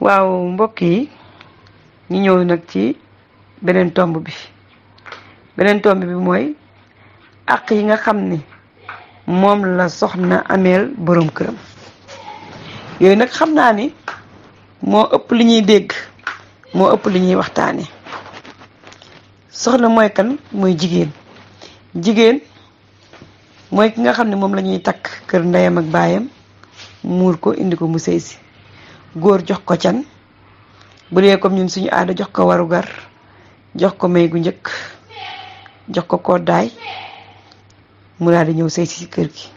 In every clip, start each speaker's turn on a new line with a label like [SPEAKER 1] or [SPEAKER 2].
[SPEAKER 1] waaw mbokk yi ñu ñëw nag ci beneen tomb bi mooy àq yi nga xam ni moom la soxna ameel boroom këram. yooyu nag xam naa ni moo ëpp li ñuy dégg, moo ëpp li ñuy waxtaane. soxna mooy kan? mooy jigéen mooy ki nga xam ne moom la ñuy takk kër ndeyam ak baayam, muur ko indi ko mu sëy si. góor jox ko can, bu dee comme ñun suñu aada jox ko warugar, jox ko may gu njëkk, jox ko koddaay, mu daal di ñëw sëy si kër gi.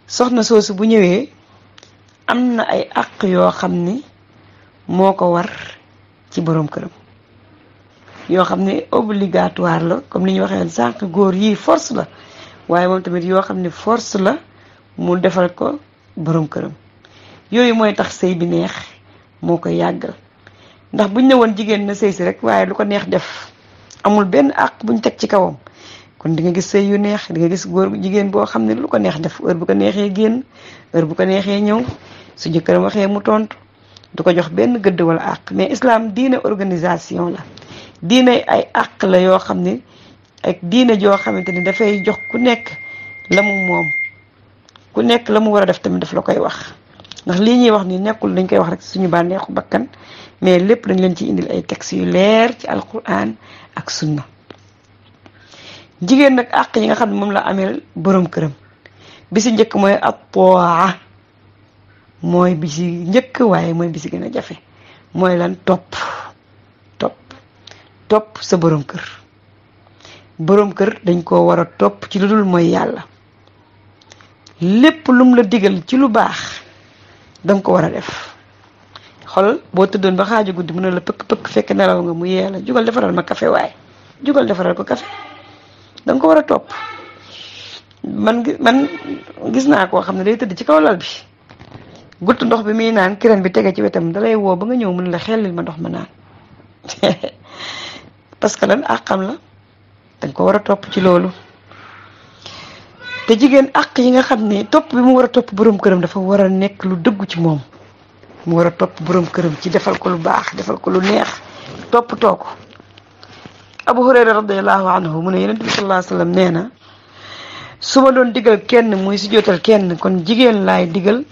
[SPEAKER 1] soxna soosu bu ñëwee am na ay àq yoo xam ni moo ko war ci boroom këram, yoo xam ne obligatoire la, comme ni ñu waxee sànq. góor yii force la, waaye moom tamit yoo xam ne force la mu defal ko boroom këram. yooyu mooy tax sëy bi neex, moo koy yàggal. ndax buñ ne woon jigéen na sëy si rek waaye lu ko neex def, amul benn àq buñ teg ci kawam, kon di nga gis sëy yu neex, di nga gis góor jigéen boo xam ne lu ko neex def. heure bu ko neexee génn, heure bu ko neexee ñëw, su jëkkëram waxee mu tontu, du ko jox benn gëdd wala àq. mais islam diine organisation la, diine ay àq la yoo xam ne ak diine joo xamante ni dafay jox ku nekk la mu moom, ku nekk la mu war a def tamit daf la koy wax. ndax lii ñuy wax ni nekkul dañ koy wax rek suñu bànneexu bakkan, mais lépp dañ leen ci indil ay textes yu leer ci alquran ak sunna. jigéen nag àq yi nga xam ne moom la ameel boroom këram, bi si njëkk mooy at-taa, mooy bi si njëkk waaye mooy bi si gën a jafe. mooy lan? topp sa boroom kër. boroom kër dañ koo war a topp ci lu dul mooy yàlla. lépp lum la digal ci lu baax danga ko war a def. xoolal boo tëddoon ba xaaju guddi mu ne la pëkk fekk nelaw nga mu yee la, jugal defaral ma café, waaye jugal defaral ko café. danga ko war a topp. man gis naa koo xam ne day tëdd ci kaw lal bi, gutt ndox bi muy naan kireen bi tege ci wetam, dalay woo ba nga ñëw mu ne la xellil ma ndox ma naan. parce que lan? àqam la, danga ko war a topp ci loolu. te jigéen àq yi nga xam ne topp bi mu war a topp boroom këram dafa war a nekk lu dëggu ci moom. mu war a topp boroom këram ci defal ko lu baax, defal ko lu neex, toppatoo ko. Abu Hurayra radiyallahu anhu mu ne Yonent bi sallallahu alayhi wasallam nee na, su ma doon digal kenn muy si jootal kenn, kon jigéen laay digal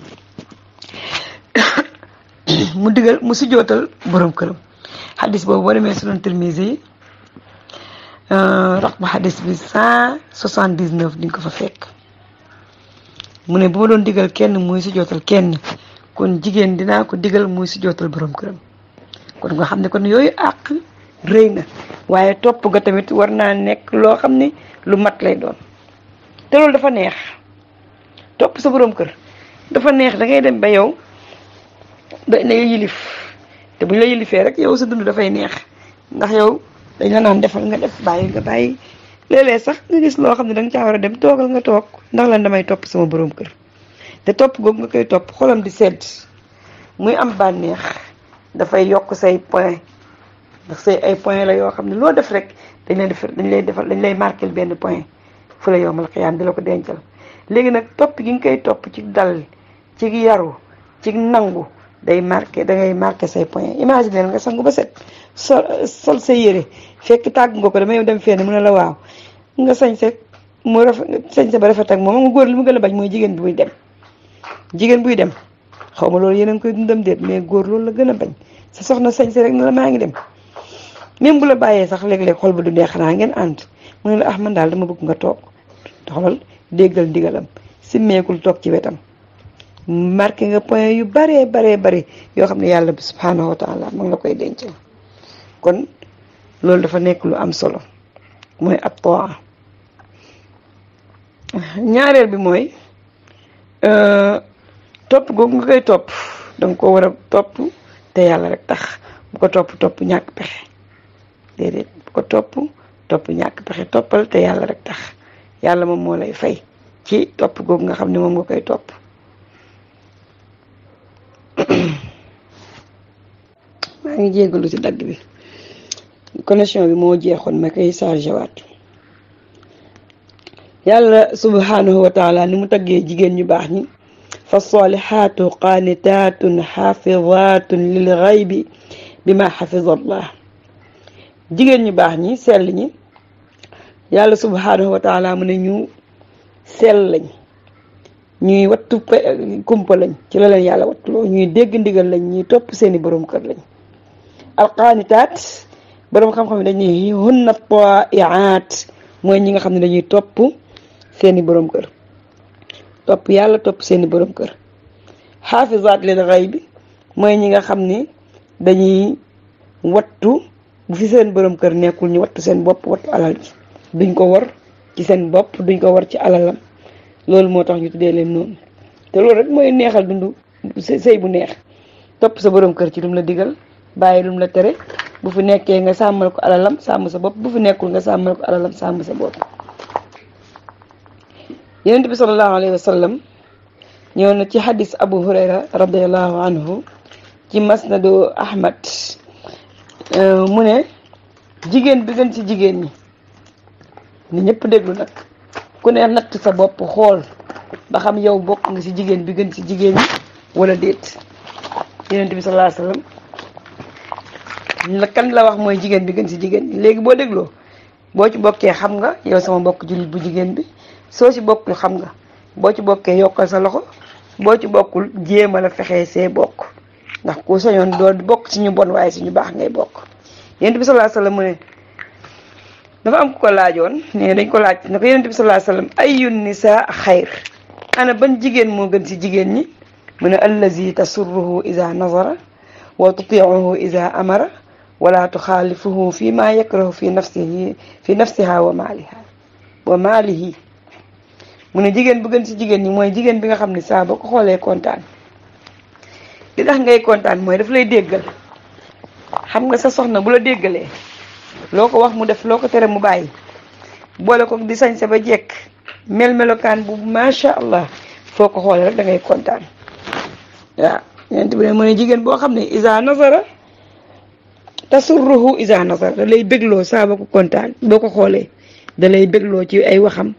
[SPEAKER 1] mu si jootal boroom këram. xadis boobu boo demee Sunan Tirmizi raqmu xadis bi 179 di nga ko fa fekk. mu ne bu ma doon digal kenn muy si jootal kenn, kon jigéen dinaa ko digal muy si jootal boroom këram. kon nga xam ne kon yooyu àq rëy na, waaye topp nga tamit war naa nekk loo xam ne lu mat lay doon. te loolu dafa neex, topp sa boroom kër dafa neex. da ngay dem ba yow dañ la yilif, te buñ la yilifee rek yow sa dund dafay neex, ndax yow dañ la naan defal nga def, bàyyi nga bàyyi. léeg-léeg sax nga gis loo xam ne danga caa war a dem, toogal nga toog, ndax lan? damay topp sama boroom kër. te topp googu nga koy topp, xolam di sedd, muy am bànneex, dafay yokk say point. ndax say ay point la yoo xam ne loo def rek dañ lay marquer benn point fu la yowmal xiyaam di la ko dencal. léegi nag topp gi nga koy topp ci dal, ci yaru, ci nangu, dangay marquer say point. imaginer nga sangu ba set, sol sa yére, fekk tàgg nga ko damay dem fenn mu ne la waaw, nga sañse ba rafet ak moom. nga góor li mu gën a bañ mooy jigéen buy dem. xaw ma loolu yéen a ngi koy dundam déet, mais góor loolu la gën a bañ. sa soxna sañse rek ne la maa ngi dem, même bu la bàyyee sax léeg-léeg xol ba du neex, xanaa ngeen ànd, mu ne la man daal dama bëgg nga toog. xoolal déggal ndigalam, simmeekul toog ci wetam. marqué nga point yu bare yoo xam ne yàlla bi subhanahu wa taala mu ngi la koy dencal. kon loolu dafa nekk lu am solo, mooy at-taa. ñaareel bi mooy topp googu nga koy topp, danga ko war a topp te yàlla rek tax. bu ko topp ñàkk pexe, déedéet. bu ko topp ñàkk pexe, toppal te yàlla rek tax. yàlla moom moo lay fay ci topp googu nga xam ne moom nga koy topp. maa ngi jéggalu ci dagg bi, connexion bi moo jeexoon, ma koy chargé waat. yàlla subhanahu wa taala ni mu taggee jigéen ñu baax ñi, fa salihatu qanitatun xafizatun lil ghaybi bima xafiza allah. jigéen ñu baax ñi sell ñi yàlla subhanahu wa taala mu ne ñu sell lañ, ñuy wattu kumpa lañ, ci la leen yàlla wattuloo, ñuy dégg ndigal lañ, ñuy topp seeni borom kër lañ. alqaanitaat borom xam-xam ne dañuy hunna taa'iaat mooy ñi nga xam ne dañuy topp seeni borom kër, topp yàlla topp seeni borom kër. xaafizaat lil ghaybi mooy ñi nga xam ni dañuy wattu bu fi seen borom kër nekkul, ñu wattu seen bopp, wattu alal ji, duñ ko war ci seen bopp, duñ ko war ci alalam. loolu moo tax ñu tuddee leen noonu. te loolu rek mooy neexal dundu sëy bu neex, topp sa borom kër ci lum la digal, bàyyi lum la tere. bu fi nekkee nga sàmmal ko alalam, sàmm sa bopp. bu fi nekkul nga sàmmal ko alalam, sàmm sa bopp. Yonent bi sallallahu alayhi wa sallam ñëw na ci xadis Abu Hurayra radiallahu anhu ci masnadu Ahmad mu ne jigéen bi gën ci jigéen ñi, ni ñëpp déglu nag, ku ne natt sa bopp xool ba xam yow bokk nga ci jigéen bi gën ci jigéen ñi wala déet. Yonent bi sallallahu alayhi wa sallam la kan la wax mooy jigéen bi gën ci jigéen ñi. léegi boo dégloo, boo ci bokkee xam nga yow sama mbokk jullit bu jigéen bi, soo ci bokkul xam nga, boo ci bokkee yokkal sa loxo, boo ci bokkul jéema la fexee see bokk, ndax ku sañoon doo bokk ci ñu bon waaye ci ñu baax ngay bokk. Yonent bi sallallahu alayhi wa sallam mu ne dafa am ku ko laajoon, ne dañ ko laaj ne ko Yonent bi sallallahu alayhi wa sallam ayyun nisaa xayr, ana ban jigéen moo gën ci jigéen ñi? mu ne allazi tasurruhu iza nazara wa tuti'uhu iza amara wala tuxaalifuhu fi ma yakrahu fi nafsiha wa maalihi. mu ne jigéen bu gën ci jigéen ñi mooy jigéen bi nga xam ne saa boo ko xoolee kontaan. li tax ngay kontaan mooy daf lay déggal. xam nga sa soxna bu la déggalee, loo ko wax mu def, loo ko tere mu bàyyi, boole ko di sañse ba jekk, melokaan bu macha allah, foo ko xoolee rek da ngay kontaan. waaw Yonent bi ne mu ne jigéen boo xam ne iza nazara tasurruhu iza nazara, da lay bégloo saa boo ko kontaan, boo ko xoolee da lay bégloo ci ay waxam,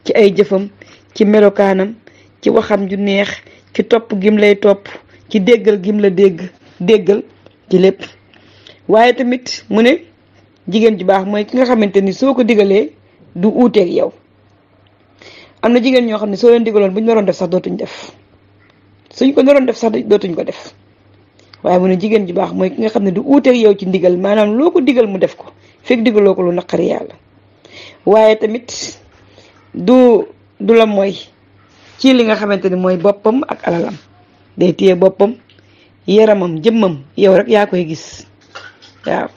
[SPEAKER 1] ci ay jëfam, ci melokaanam, ci waxam ju neex, ci topp gim lay topp, ci déggal gim la déggal ci lépp. waaye tamit mu ne jigéen ju baax mooy ki nga xamante ni soo ko digalee du uuteeg yow. am na jigéen ñoo xam ne soo leen digaloon bu ñu naroon def sax dootuñ def, suñ ko naroon def sax dootuñ ko def. waaye mu ne jigéen ju baax mooy ki nga xam ne du uuteeg yow ci ndigal, maanaam loo ko digal mu def ko, fekk digaloo ko lu naqari yàlla. waaye tamit du la mooy ci li nga xamante ni mooy boppam ak alalam, day téye boppam, yaramam, jëmmam yow rek yaa koy gis. waaw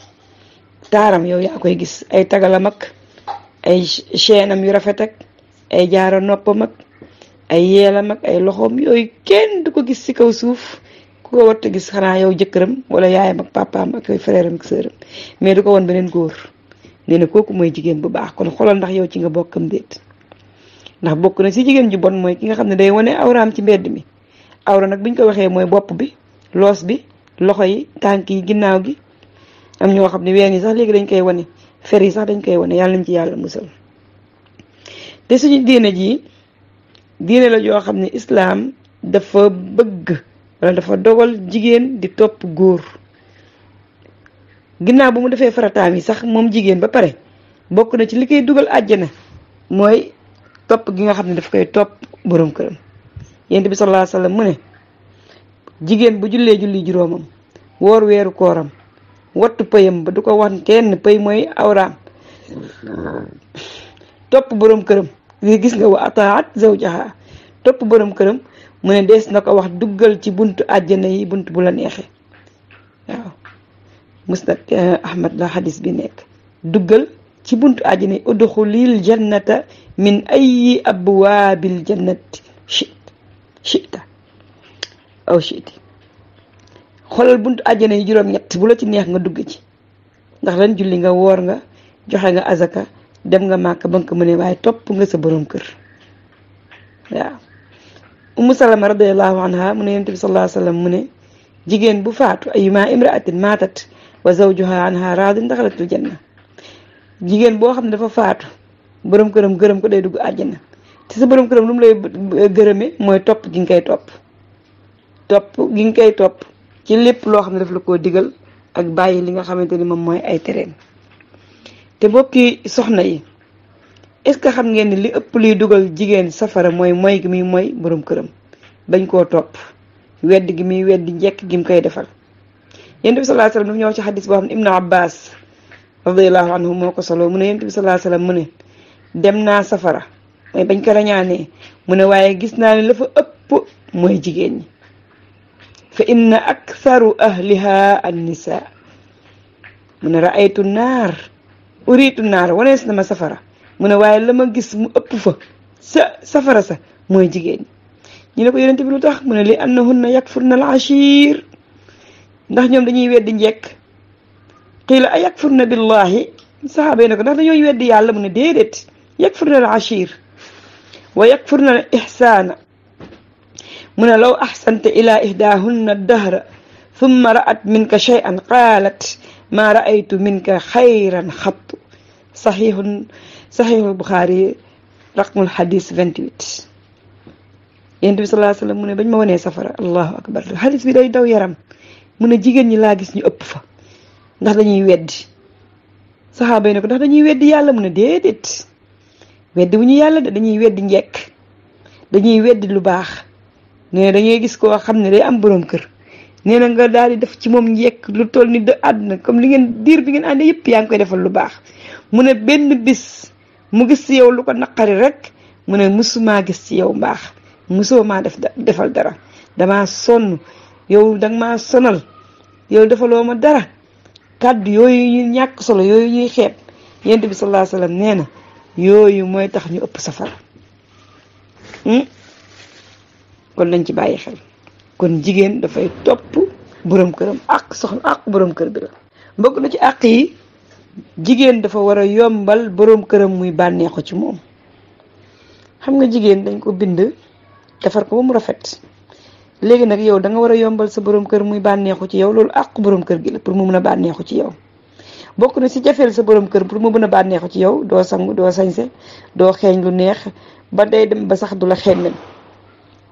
[SPEAKER 1] taaram yow yaa koy gis, ay tagalam ak ay chaînam yu rafet ak ay jaaro noppam ak ay yeelam ak ay loxoom, yooyu kenn du ko gis ci kaw suuf. ku ko warta gis xanaa yow jëkkëram wala yaayam ak papaam ak frère am ak sœuram, mais du ko woon beneen góor. nee na kooku mooy jigéen bu baax. kon xoolal ndax yow ci nga bokkam déet. ndax bokk na ci jigéen ju bon mooy ki nga xam ne day wane awraam ci mbedd mi. awra nag buñ ko waxee mooy bopp bi, loos bi, loxo yi, tànk yi, ginnaaw gi. am ñoo xam ne ween yi sax léegi dañ koy wane, fer yi sax dañ koy wane, yàlla nañ ci yàlla musal. te suñu diine ji diine la joo xam ne islaam dafa bëgg wala dafa dogal jigéen di topp góor. ginnaaw bu mu defee farataam yi sax moom jigéen ba pare, bokk na ci li koy dugal àjjana mooy topp gi nga xam ne daf koy topp borom këram. Yonent bi sallallahu alayhi wa sallam mu ne jigéen bu jullee julli juróomam, woor weeru kooram, wattu pëyam ba du ko wax kenn, pëy mooy awraam, topp borom këram, gis nga wa ataat zawjaha, topp borom këram, mu ne dees na ko wax duggal ci buntu àjjana yi, buntu bu la neexee. waaw musnad Ahmad la xadis bi nekk, duggal ci buntu àjjana yi, udxulil jannata min ayyi abwaabil jannati shi'ta aw shi'ti. xoolal buntu àjjana yi juróom-ñett bu la ci neex nga dugg ci, ndax lan julli nga, woor nga, joxe nga azaka, dem nga màkk ba nga ko mënee, waaye topp nga sa borom kër. waaw Ummu Salama radiyallahu anha mu ne Yonent bi sallallahu alayhi wa sallam mu ne jigéen bu faatu ayyuma imra'atin maatat wa zawjuha anha raadin daxalatul janna. jigéen boo xam ne dafa faatu borom këram gërëm ko, day dugg àjjana. te sa borom këram lu mu lay gërëme mooy topp gi nga koy topp. topp gi nga koy topp ci lépp loo xam ne daf la koo digal ak bàyyi li nga xamante ni moom mooy ay tereem. te bokki soxna yi est-ce que xam ngeen ni li ëpp luy dugal jigéen safara mooy gi muy mooy borom këram bañ koo topp wedd gi muy weddi njekk gi mu koy defal. yonent bi sallallahu alayhi wasallam dafa ñëw ci xadis boo xam ne Ibnu Abbas radiyallahu anhu moo ko solo mu ne yonent bi sallallahu alayhi wasallam mu ne dem naa safara mooy bañ ko rañaanee mu ne waaye gis naa ne la fa ëpp mooy jigéen ñi fa inna aktharu ahliha an-nisaa mu ne ra'aytu naar uriitu naar wanees na ma safara mu ne waaye la ma gis mu ëpp fa safara sa mooy jigéen ñi ne ko yonent bi lu tax mu ne li annahunna yakfurna al-ashir ndax ñoom dañuy weddi njekk qiila a yakfurna billahi sahaaba yi ne ko ndax dañooy weddi yàlla mu ne déedéet yakfurna al-ashir wa yakfurna al-ihsaana mu ne law ahsanta ila ihdahunna ad-dahra thumma ra'at minka shay'an qaalat ma ra'aytu minka xayran xattu saxiixul Buxaari raqmul xadis 28. yonent bi sallallahu alayhi wasallam mu ne bañ ma wanee safara allahu akbar xadis bi day daw yaram mu ne jigéen ñi laa gis ñu ëpp fa ndax dañuy weddi saxaaba yi ne ko ndax dañuy weddi yàlla mu ne déedéet weddi bu ñu yàlla de dañuy weddi njekk dañuy weddi lu baax nee dañuy gis koo xam ne day am borom kër nee na nga daal di def ci moom njekk lu toll ni de àdduna comme li ngeen diir bi ngeen àndee yëpp yaa ngi koy defal lu baax mu ne benn bis mu gis ci yow lu ko naqari rek mu ne musumaa gis ci yow mbaax musoo maa defal dara damaa sonn yow danga maa sonal yow defaloo ma dara kàddu yooyu ñuy ñàkk solo yooyu ñuy xeeb yonent bi sallallahu alayhi wasallam nee na yooyu mooy tax ñu ëpp safara kon nañ ci bàyyi xel kon jigéen dafay topp borom këram ak soxna ak borom kër bi la mbokk na ci àq yi jigéen dafa war a yombal borom këram muy bànneexu ci moom. xam nga jigéen dañ ko bind defar ko ba mu rafet léegi nag yow da nga war a yombal sa borom kër muy bànneexu ci yow loolu àq borom kër gi la pour mu mën a bànneexu ci yow. bokk na ci jafeel sa borom kër pour mu mën a bànneexu ci yow doo sangu doo sañse doo xeeñ lu neex ba day dem ba sax du la xeeñ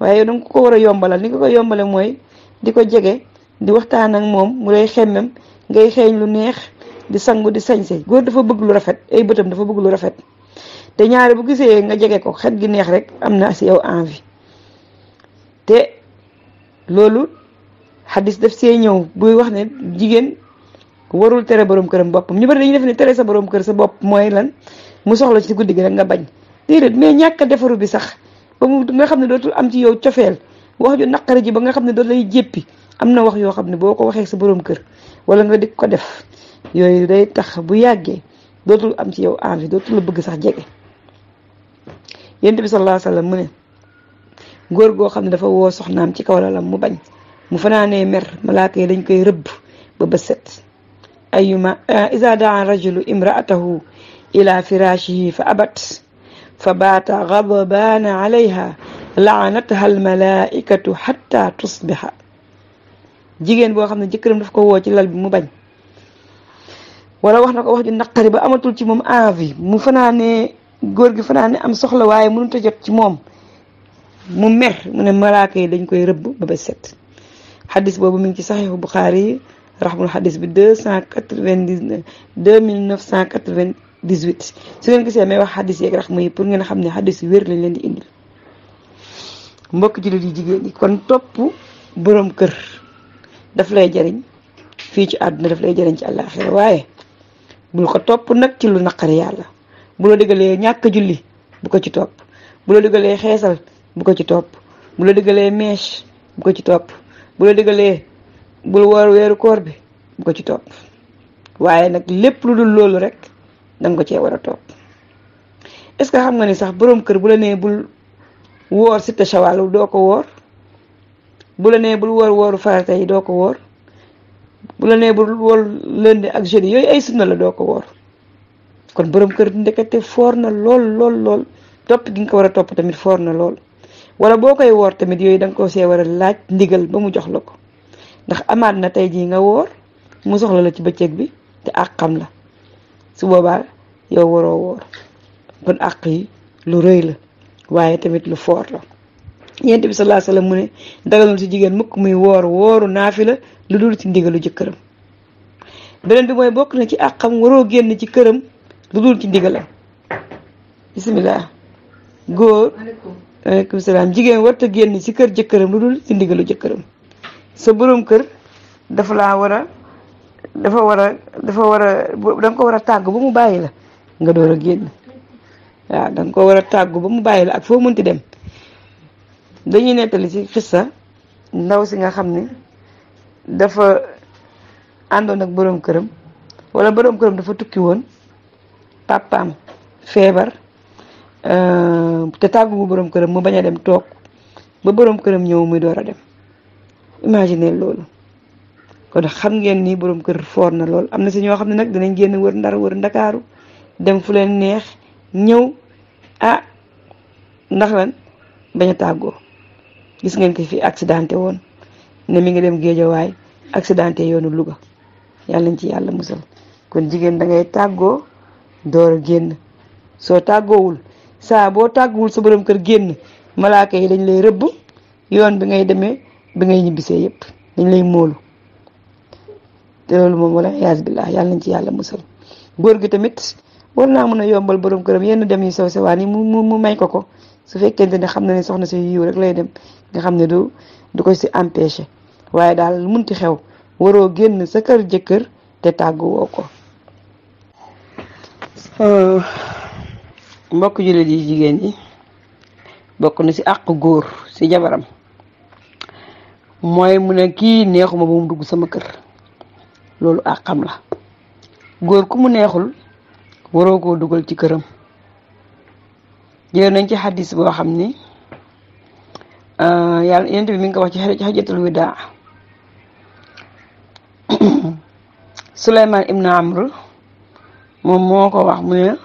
[SPEAKER 1] waaye yow danga ko war a yombalal ni nga ko yombale mooy di ko jege di waxtaan ak moom mu lay xemmem ngay xeeñ lu neex di sangu di sañse. góor dafa bëgg lu rafet ay bëtam dafa bëgg lu rafet te ñaare bu gisee nga jege ko xet gi neex rek am na si yow envie te loolu xadis daf see ñëw buy wax ne jigéen warul tere borom këram boppam ñu bari dañuy def ne tere sa borom kër sa bopp mooy lan mu soxla ci guddi gi rek nga bañ déedéet mais ñàkk a defaru bi sax ba mu nga xam ne dootul am ci yow cofeel wax ju naqari ji ba nga xam ne dootu lay jéppi am na wax yoo xam ne boo ko waxee sa borom kër wala nga di ko def yooyu day tax bu yàggee dootul am ci yow envie dootul la bëgg sax jege. yonent bi sallallahu alayhi wasallam mu ne góor goo xam ne dafa woo soxnaam ci kaw lalam mu bañ mu fanaanee mer malaaka yi dañ koy rëbb ba bët set. ayuma iza daa rajulu imraatahu ila firashihi fa abat fa baata ghadbana alayha la'anatha almalaikatu hatta tusbiha. jigéen boo xam ne jëkkëram daf ko woo ci lal bi mu bañ wala wax na ko wax ju naqari ba amatul ci moom envie mu fanaane góor gi fanaane am soxla waaye mënut a jot ci moom mu mer mu ne malaaka yi dañ koy rëbb ba bët set. xadis boobu mi ngi ci saxiixu Buxaari raxmul xadis bi 2998 su ngeen gisee may wax xadis yeeg raxma yi pour ngeen xam ne xadis yu wér lañ leen di indil. mbokk jullit yi jigéen yi kon topp borom kër daf lay jariñ fii ci àdduna daf lay jariñ ci àllaaxira waaye bul ko topp nag ci lu naqari yàlla. bu la diggalee ñàkk julli bu ko ci topp bu la diggalee xeesal bu ko ci topp bu la diggalee mèche bu ko ci topp bu la diggalee bul woor weeru koor bi bu ko ci topp waaye nag lépp lu dul loolu rek danga ko cee war a topp. est-ce que xam nga ni sax borom kër bu la nee bul woor sitta shawal doo ko woor bu la nee bul woor wooru farata yi doo ko woor bu la nee bul woor lundi ak jeudi yooyu ay sunna la doo ko woor. kon borom kër ndekete foor na lool topp gi nga ko war a topp tamit foor na lool wala boo koy woor tamit yooyu da nga ko see war a laaj ndigal ba mu jox la ko ndax amaat na tey jii nga woor mu soxla la ci bëccëg bi te àqam la su boobaa yow waroo woor kon àq yi lu rëy la waaye tamit lu foor la yonent bi sallallahu alayhi wasallam mu ne daganul ci jigéen mukk muy wooru naafila lu dul ci ndigalu jëkkëram. beneen bi mooy bokk na ci àqam waroo génn ci këram lu dul ci ndigalam. bismillah. góor aleykum salaam jigéen warta génn ci kër jëkkëram lu dul ci ndigalu jëkkëram. sa boroom kër dafa war a da nga ko war a tàggu ba mu bàyyi la nga door a génn. waaw da nga ko war a tàggu ba mu bàyyi la ak foo mënti dem. dañuy nettali ci xissa ndaw si nga xam ne dafa àndoon ak boroom këram wala boroom këram dafa tukki woon papaam feebar te tàggu boroom këram mu bañ a dem toog ba boroom këram ñëw muy door a dem. imagine loolu. kon xam ngeen ni boroom kër foor na lool. am na si ñoo xam ne nag dinañ génn wër Ndar wër Ndakaaru dem fu leen neex ñëw ndax lan bañ a tàggoo. gis ngeen ko fi accidenté woon ne mi ngi dem Géejawaay accidenté yoonu Louga yàlla nañ ci yàlla musal. kon jigéen da ngay tàggoo door a génn. soo tàggoowul saa boo tàgguwul sa boroom kër génn malaaka yi dañ lay rëbb yoon bi ngay demee bi ngay ñibbisee yépp dañ lay móolu. te loolu moom wala yaas billah yàlla nañ ci yàlla musal. góor gi tamit war naa mën a yombal boroom këram yenn dem yi sew sewaan yi mu may ko su fekkente ne xam na ne soxna si yiw rek lay dem nga xam ne du ko si empêché. waaye daal lu munti xew waroo génn sa kër jëkkër te tàggu woo ko. mbokk jullit yi jigéen ñi bokk na ci àq góor ci jabaram mooy mu ne kii neexuma ba mu dugg sama kër. loolu àqam la. góor ku mu neexul waroo koo dugal ci këram. jëlee nañ ci xadis boo xam ni yàlla yonent bi mi ngi ko wax ci xajjatul widaa. Suleymaan ibn Amr moom moo ko wax mu ne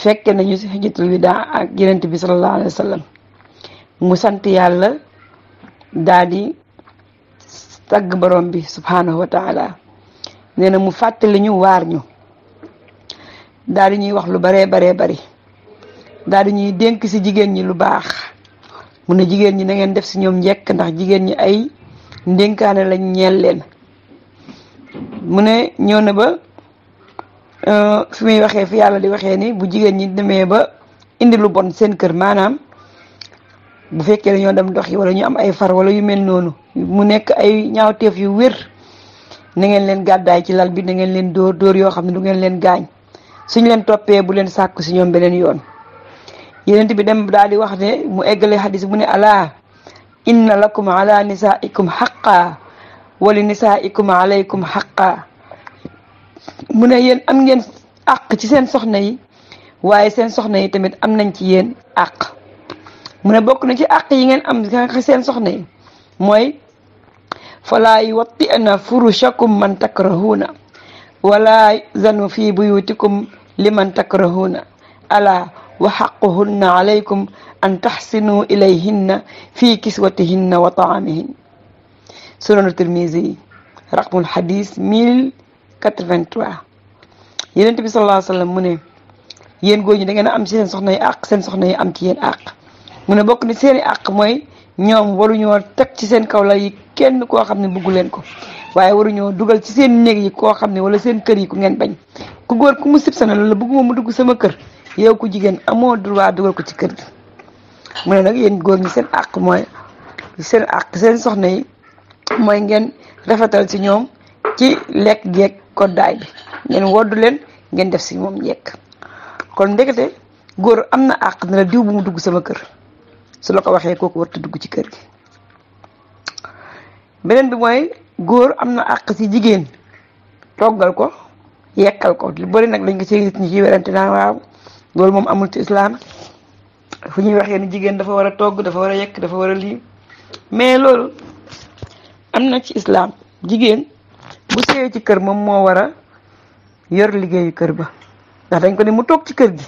[SPEAKER 1] fekke nañu ci xajjatul widaa ak yonent bi sallallahu alayhi wa sallam mu sant yàlla daal di tagg borom bi subhanahu wa taala. nee na mu fàttali ñu waar ñu daal di ñuy wax lu baree bari daal di ñuy dénk ci jigéen ñi lu baax. mu ne jigéen ñi na ngeen def ci ñoom njekk ndax jigéen ñi ay ndénkaane lañ ñeel leen. mu ne ñëw na ba fi muy waxee fi yàlla di waxee ni bu jigéen ñi demee ba indi lu bon seen kër maanaam bu fekkee dañoo dem dox yi wala ñu am ay far wala yu mel noonu mu nekk ay ñaawteef yu wér na ngeen leen gàddaay ci lal bi na ngeen leen dóor yoo xam ne du ngeen leen gaañ. suñ leen toppee bu leen sàkku ci ñoom beneen yoon. yenent bi dem daal di wax ne mu eggale xadis mu ne alaa inna lakum ala nisaikum xaqa wali nisaikum alaykum xaqa. mu ne yéen am ngeen àq ci seen soxna yi waaye seen soxna yi tamit am nañ ci yéen àq. mu ne bokk na ci àq yi ngeen am seen soxna yi mooy falaa yuwatti'na furushakum man takrahuuna wala zanu fi buyutikum liman takrahuuna ala wa xaquhunna alaykum an taxsinu ilayhinna fi kiswatihinna wa taamihin. sunanu Tirmizi raqmul xadis 1083. Yonent bi sallallahu alayhi wa sallam mu ne yéen góor ñi da ngeen a am ci seen soxna yi àq seen soxna yi am ci yéen àq. mu ne bokk ni seeni àq mooy ñoom waruñoo teg ci seen kaw la yi kenn koo xam ne bëggu leen ko waaye waruñoo dugal ci seen néeg yi koo xam ne wala seen kër yi ku ngeen bañ. ku góor ku mu sib sana la bëgguma mu dugg sama kër yow ku jigéen amoo droit dugal ko ci kër gi. mu ne nag yéen góor ñi seen àq mooy seen soxna yi mooy ngeen rafetal ci ñoom ci lekk geeg koddaay bi ngeen woddu leen ngeen def ci moom njekk. kon ndekete góor am na àq ne la diw bu mu dugg sama kër su la ko waxee kooku warta dugg ci kër gi. beneen bi mooy góor am na àq ci jigéen toggal ko yekkal ko lu bari nag lañ ko ci nit ñi ci werante naa waaw loolu moom amul ci islam fu ñuy waxee ni jigéen dafa war a togg dafa war a yekk dafa war a lii mais loolu am na ci islam. jigéen bu sëyee ci kër moom moo war a yor liggéeyu kër ba ndax dañ ko ne mu toog ci kër gi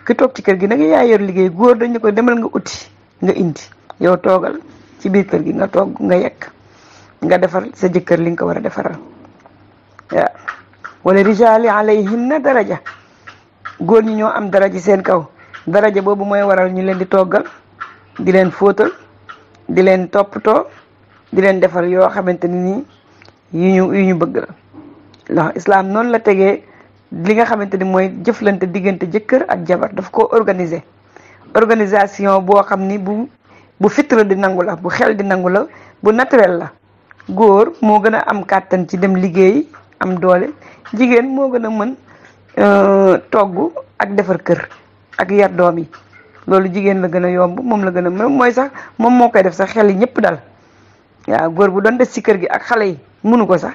[SPEAKER 1] ki toog ci kër gi nag yaa yor liggéey. góor dañ ko demal nga uti nga indi yow toogal ci biir kër gi nga togg nga yekk nga defar sa jëkkër li nga ko war a defaral waaw. wala rijaali alayhinna daraja góor ñi ñoo am daraja seen kaw daraja boobu mooy waral ñu leen di toggal di leen fóotal di leen toppatoo di leen defal yoo xamante ni yu ñu bëgg la ndax islam noonu la tegee li nga xamante ni mooy jëflante diggante jëkkër ak jabar daf ko organiser organisation boo xam ni bu fitra di nangu la bu xel di nangu la bu naturel la. góor moo gën a am kàttan ci dem liggéey am doole jigéen moo gën a mën togg ak defar kër ak yar doom yi loolu jigéen la gën a yomb moom la gën a mooy sax moom moo koy def sax xel yi ñëpp dal waaw góor bu doon des ci kër gi ak xale yi mënu ko sax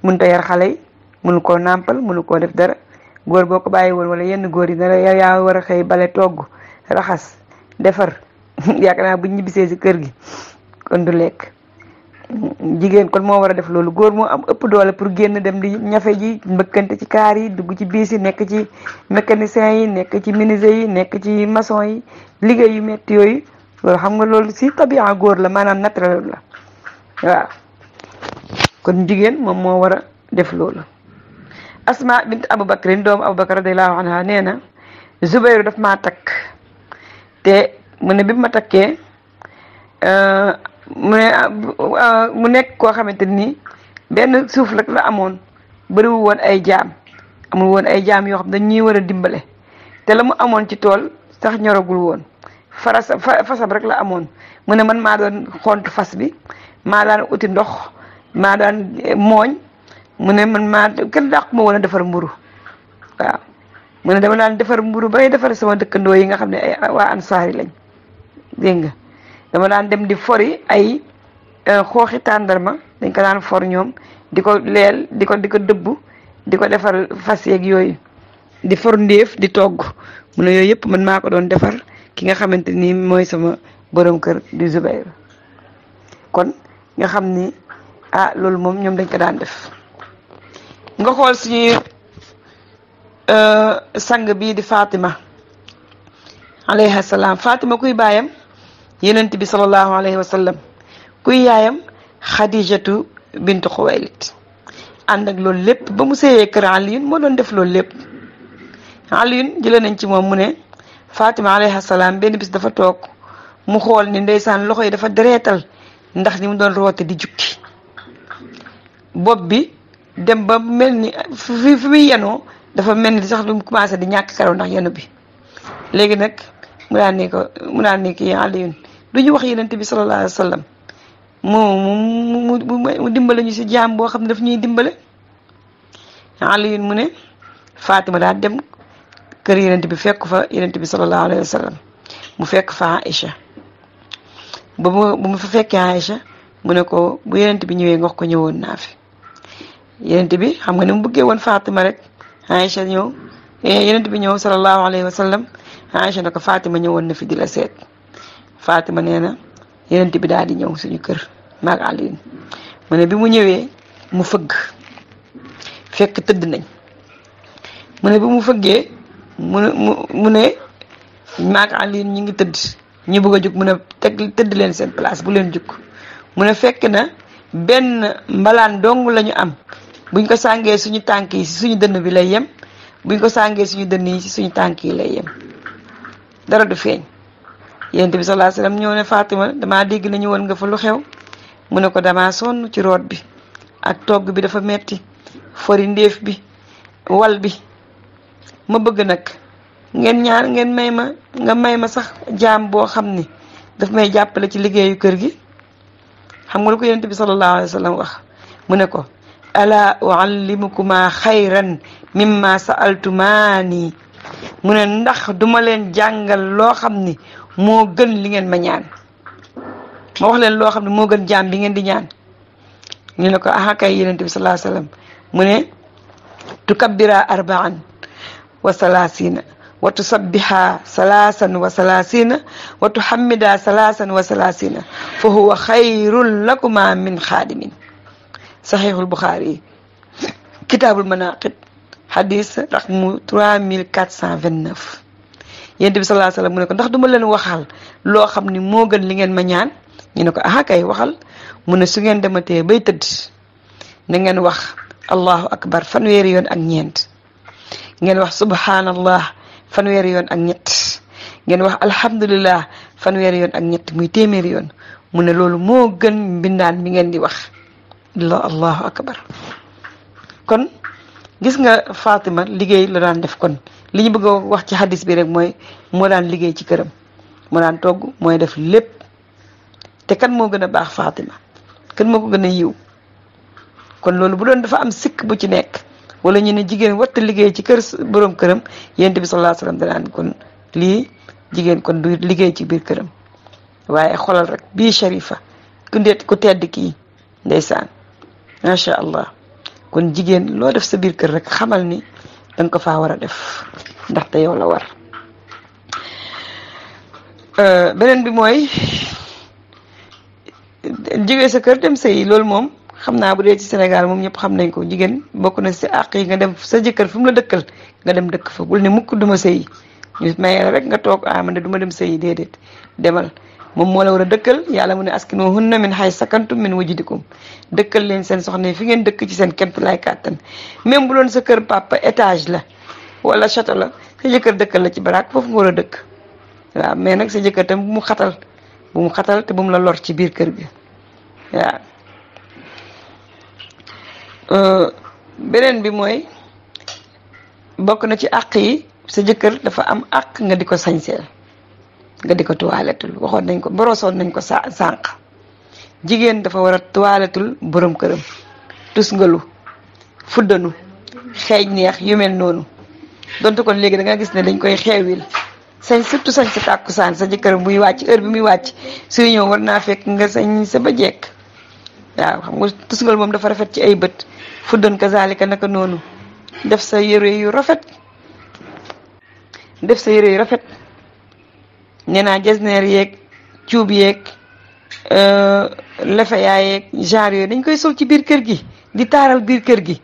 [SPEAKER 1] mënut a yar xale yi mënu koo nàmpal mënu koo def dara góor boo ko bàyyi woon wala yenn góor yi dara yaa war a xëy bale togg raxas defar yaakaar naa bu ñibbisee ci kër gi kon du lekk. jigéen kon moo war a def loolu góor moo am ëpp doole pour génn dem di ñafe ji mbëkkante ci kaar yi dugg ci biis yi nekk ci mécanicien yi nekk ci menuisier yi nekk ci maçon yi liggéey yu metti yooyu loolu xam nga loolu ci tabia góor la maanaam naturel la waaw kon jigéen moom moo war a def loolu. Asma bint Abubakrin doomu Abubakar radiyallahu anha nee na Zubayru daf maa takk te mu ne bi ma takkee mu nekk koo xamante ni benn suuf rek la amoon bëriwu woon ay jaam amul woon ay jaam yoo xam dañ ñuy war a dimbale te la mu amoon ci tool sax ñoragul woon fasam rek la amoon mu ne man maa doon xont fas bi maa daan uti ndox maa daan mooñ mu ne man maa kenn dàq ma woon a defar mburu waaw mu ne dama daan defar mburu bay defar sama dëkkandoo yi nga xam ne ay waa ansaar yi lañ dégg nga dama daan dem di fori ay xooxi tàndarma dañ ko daan for ñoom di ko leel di ko dëbb di ko defar fas yeeg yooyu di for ndéef di togg mu ne yooyu yëpp man maa ko doon defar ki nga xamante ni mooy sama borom kër di Zubayr kon nga xam ni loolu moom ñoom dañ ko daan def. nga xool suñuy sang bii di Fatima alayha salaam Fatima kuy baayam yenent bi sallallahu alayhi wa sallam kuy yaayam Xadijatu bintu Xuwaylid ànd ak loolu lépp ba mu sëyee kër Aliyun moo doon def loolu lépp. Aliyun jëlee nañ ci moom mu ne Fatima alayha salaam benn bis dafa toog mu xool ni ndeysaan loxo yi dafa dereetal ndax ni mu doon roote di jukki bopp bi dem ba mel ni fi muy yenoo dafa mel ni sax lu mu commencé di ñàkk karaw ndax yenu bi léegi nag mu daan ne kii Aliyun du ñu wax yenent bi sallallahu alayhi wa sallam mu dimbale ñu ci jaam boo xam ne daf ñuy dimbale. Aliyun mu ne Fatima daa dem kër yenent bi fekk fa yenent bi sallallahu alayhi wa sallam mu fekk fa Aïcha ba mu fa fekkee Aïcha mu ne ko bu yenent bi ñëwee nga wax ko ñëwoon naa fi yenent bi xam nga ni mu bëggee woon Fatima rek Aïcha ñëw yenent bi ñëw sallallahu alayhi wa sallam Aïcha ne ko Fatima ñëwoon na fi di la seet Fatima nee na yenent bi daal di ñëw suñu kër maag Aliyun mu ne bi mu ñëwee mu fëgg fekk tëdd nañ mu ne bi mu fëggee mu ne maag Aliyun ñu ngi tëdd ñu bëgg a jug mu ne tëdd leen seen place bu leen jug mu ne fekk na benn mbalaan dong lañu am buñ ko sàngee suñu tànk yi si suñu dënn bi lay yem buñ ko sàngee suñu dënn yi si suñu tànk yi lay yem dara du feeñ. Yonent bi sallallahu alayhi wasallam ñëw ne Fatima damaa dégg nañu woon nga fa lu xew mu ne ko damaa sonn ci root bi ak togg bi dafa metti fori ndéef bi wal bi ma bëgg nag ngeen may ma sax jaam boo xam ni daf may jàppale ci liggéeyu kër gi. xam nga lu ko Yonent bi sallallahu alayhi wasallam wax mu ne ko ala uallimukuma xayran mimma sa'altumani mu ne ndax duma leen jàngal loo xam ni moo gën li ngeen ma ñaan ma wax leen loo xam ne moo gën jaam bi ngeen di ñaan ñu ne ko kay Yonent bi sallallahu alayhi wasallam mu ne tukabbira arba'an wa salasina wa tusabbiha salasan wa salasina wa tuhammida salasan wa salasina fa huwa xayrun lakuma min xaadimin saxiixul Buxaari kitaabul manaqib hadis raqmu 3429 Yonent bi sallallahu alayhi wasallam mu ne ko ndax duma leen waxal loo xam ni moo gën li ngeen ma ñaan ñu ne ko kay waxal mu ne su ngeen dematee bay tëdd na ngeen wax allahu akbar fanweeri yoon ak ñeent ngeen wax subhanallah fanweeri yoon ak ñett ngeen wax alhamdulillah fanweeri yoon ak ñett muy téeméeri yoon mu ne loolu moo gën mbindaan mi ngeen di wax allahu akbar. kon gis nga Fatima liggéey la daan def. kon li ñu bëgg a wax ci hadis bi rek mooy moo daan liggéey ci këram, moo daan togg, mooy def lépp. te kan moo gën a baax Fatima, kan moo ko gën a yiw? kon loolu bu doon dafa am sikk bu ci nekk wala ñu ne jigéen warta liggéey ci kër borom këram, yonent bi sallallahu alayhi wasallam danaan kon lii jigéen kon du liggéey ci biir këram. waaye xolal rek bii Sharifa ku tedd kii ndeysaan macha allah. kon jigéen loo def sa biir kër rek xamal ni danga ko faa war a def ndaxte yow la war. beneen bi mooy jógee sa kër dem sëy. loolu moom xam naa bu dee ci Sénégal moom ñëpp xam nañ ko. jigéen bokk na si àq yi nga dem sa jëkkër fu mu la dëkkal nga dem dëkk fa. bul ne mukk duma sëy ñu maye rek nga toog man de duma dem sëy. déedéet, demal. moom moo la war a dëkkal. yàlla mu ne askinuhunna min haysu sakantum min wujdikum. dëkkal leen seen soxna fi ngeen dëkk ci seen kemt lay kàttan. même bu doon sa kër papa étage la wala château la, sa jëkkër dëkkal la ci baraak, foofu nga war a dëkk. waaw mais nag sa jëkkër tam bu mu xatal te bu mu la lor ci biir kër gi. waaw beneen bi mooy bokk na ci àq yi, sa jëkkër dafa am àq nga di ko sañseel, nga di ko tuwaaletul. waxoon nañ ko, borosoon nañ ko sànq. jigéen dafa war a tuwaaletul borom këram, tusngalu, fuddanu, xeeñ neex, yu mel noonu. donte kon léegi da nga gis ne dañ koy xeewil surtout sañ sa tàkkusaan. sa jëkkër muy wàcc heure bi muy wàcc suy ñëw war naa fekk nga sañ sa ba jekk. waaw xam nga tusngal moom dafa rafet ci ay bët. fuddan kazalika naka noonu. def sa yére yu rafet. nee naa jesneer yeeg cuub yeeg lefeyaa yeeg genre yooyu dañ koy sol ci biir kër gi di taaral biir kër gi.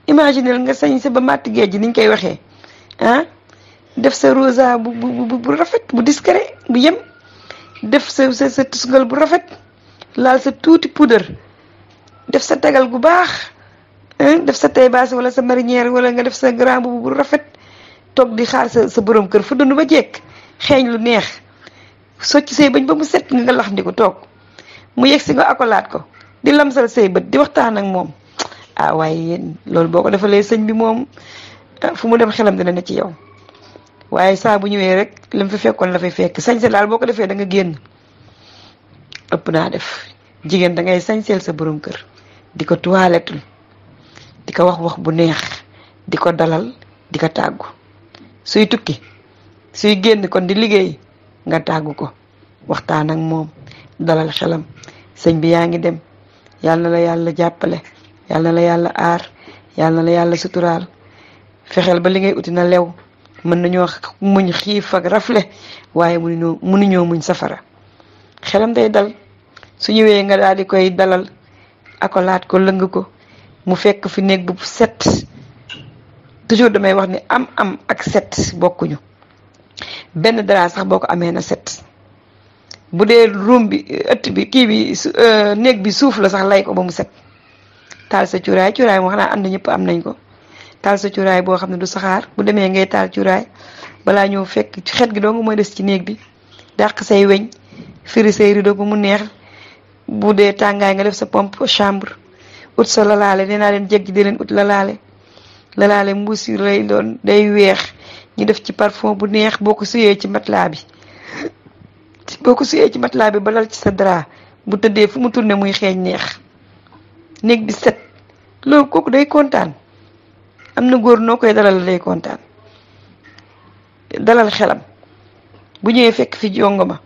[SPEAKER 1] imaginel nga sañ sa ba màtt géej gi niñ koy waxee def sa rosa bu rafet bu discret bu yem. def sa tusngal bu rafet, laal sa tuuti poudre, def sa tagal gu baax, def sa tay baas wala sa marinière wala nga def sa grand bu rafet, toog di xaar sa borom kër fu dund ba jekk, xeeñ lu neex, socc say bañ ba mu set nga lax ndi ko toog mu yegg si nga akolaat ko di lamsal say bët di waxtaan ak moom. waaye yéen loolu boo ko defalee sëñ bi moom fu mu dem xelam dina ne ci yow. waaye saa bu ñëwee rek lim fi fekkoon la fay fekk. sañse daal boo ko defee da nga génn. ëpp naa def. jigéen da ngay sañseel sa borom kër di ko tuwaaletul, di ko wax bu neex, di ko dalal, di ko tàggu. suy tukki, suy génn kon di liggéey nga tàggu ko, waxtaan ak moom, dalal xelam. sëñ bi yaa ngi dem, yàlla na la yàlla jàppale, yàlla na la yàlla aar, yàlla na la yàlla suturaal. fexeel ba li ngay uti na lew. mën nañoo muñ xiif ak rafle waaye mënuñoo muñ safara. xelam day dal. su ñëwee nga daal di koy dalal, akolaat ko, lëng ko, mu fekk fi néeg bu set. toujours damay wax ni am ak set bokkuñu. benn dara sax boo ko amee na set. bu dee room bi, ëtt bi, kii bi, néeg bi suuf la sax lay ko ba mu set. taal sa cuuraay moo xanaa ànd ñëpp am nañ ko. taal sa cuuraay boo xam ne du saxaar. bu demee ngay taal cuuraay balaa ñëw fekk xet gi dong mooy des ci néeg bi. dàq say weñ, firi say rideau bu mu neex. bu dee tàngaay nga def sa pompe chambre. ut sa lalaale, nee naa leen jeg ji di leen ut lalaale mbuus yi lay doon, day weex, ñu def ci parfum bu neex. boo ko suyee ci matelas bi balal ci sa drap, bu tëddee fu mu tourné muy xeeñ neex. néeg bi set, loolu kooku day kontaan. am na góor noo koy dalal day kontaan. dalal xelam. bu ñëwee fekk fi jongoma,